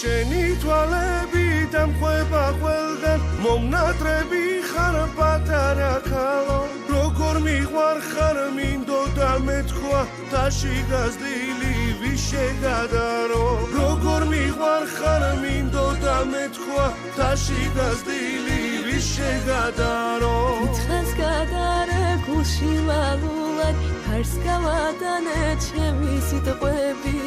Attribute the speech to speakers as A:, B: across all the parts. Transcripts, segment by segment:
A: შენი თვალები დამხვება ყველგან მომნატრები ხარ პატარა ქალო როგორ მიყვარხარ მინდოდა მეთქვა თაში გაზრდილი ვის შეგადარო როგორ მიყვარხარ მინდოდა მეთქვა თაში გაზრდილი ვის შეგადარო
B: თხას გადარე გულში ვალულად ხარს გავადანე ჩემი სიტყვები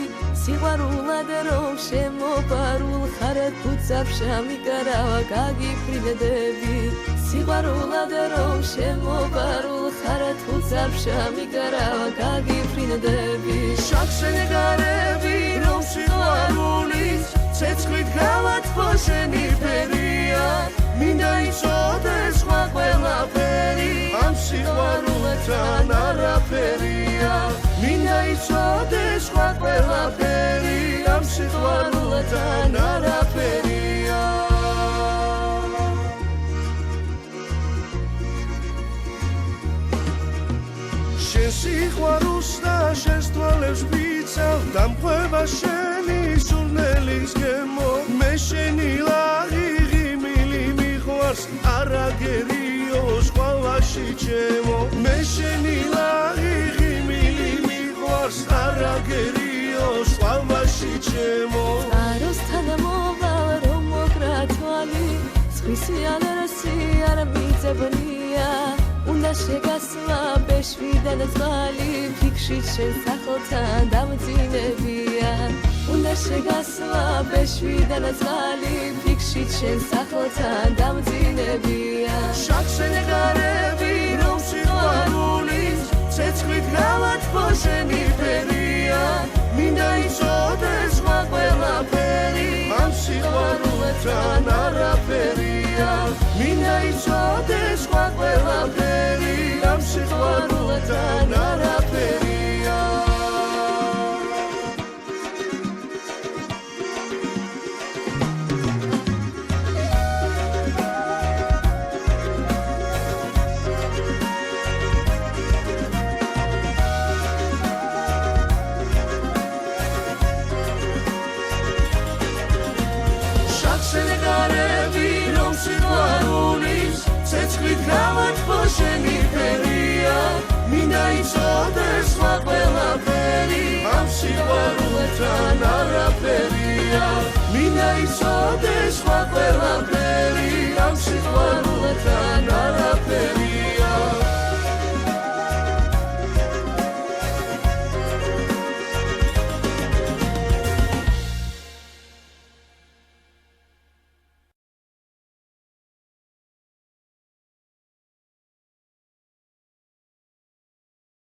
B: სიყვარულად რომ შემოპარულ ხარ თუცაფშა მიკარავა გაგიფრინდები სიყვარულად რომ შემოპარულ ხარ თუცაფშა მიკარავა გაგიფრინდები
A: შაქშენგარები რომ სიყვარულის ცეცხლით გავათბო შენი ფერია მინდა იცოდეს სხვა ყველაფერი ამ სიყვარულთან არაფერია მინდა იცოდეს სხვა ყველაფერი ამ სიყვარულთან არაფერია შენ სიყვარულს და შენს თვალებს ვიცავ დამხვება შენი სურნელის გემო მე შენი ლაღი მილი მიყვარს არაგერიო სხვავაში ჩემო მე შენი ლაღი მილი მიყვარს არაგერიო სხვავაში ჩემო
B: აროსთან მოვალ რომ მოკრა თვალი სხვისი არ მიწებნია უნდა შეგასვა ბეშვიდან ძვალი ფიქრში შენ სახელთან დამძინებია უნდა შეგასვა ბეშვიდან ძვალი ფიქრში შენ სახელთან დამძინებია
A: შაქშენგარები რომ სიყვარულის ცეცხლით გავათბო შენი ფერია მინდა იცოდეს სხვა ყველაფერი ამ სიყვარულთან არაფერია მინდა იცოდეს სხვა ყველაფერი ამ სიყვარულთან არაფერია შაქშენგარები რომ სიყვარულის ცეცხლით გავათბო შენი ფერია მინდა იცოდეს სხვა ყველაფერი ამ სიყვარულთან არაფერია მინდა იცოდეს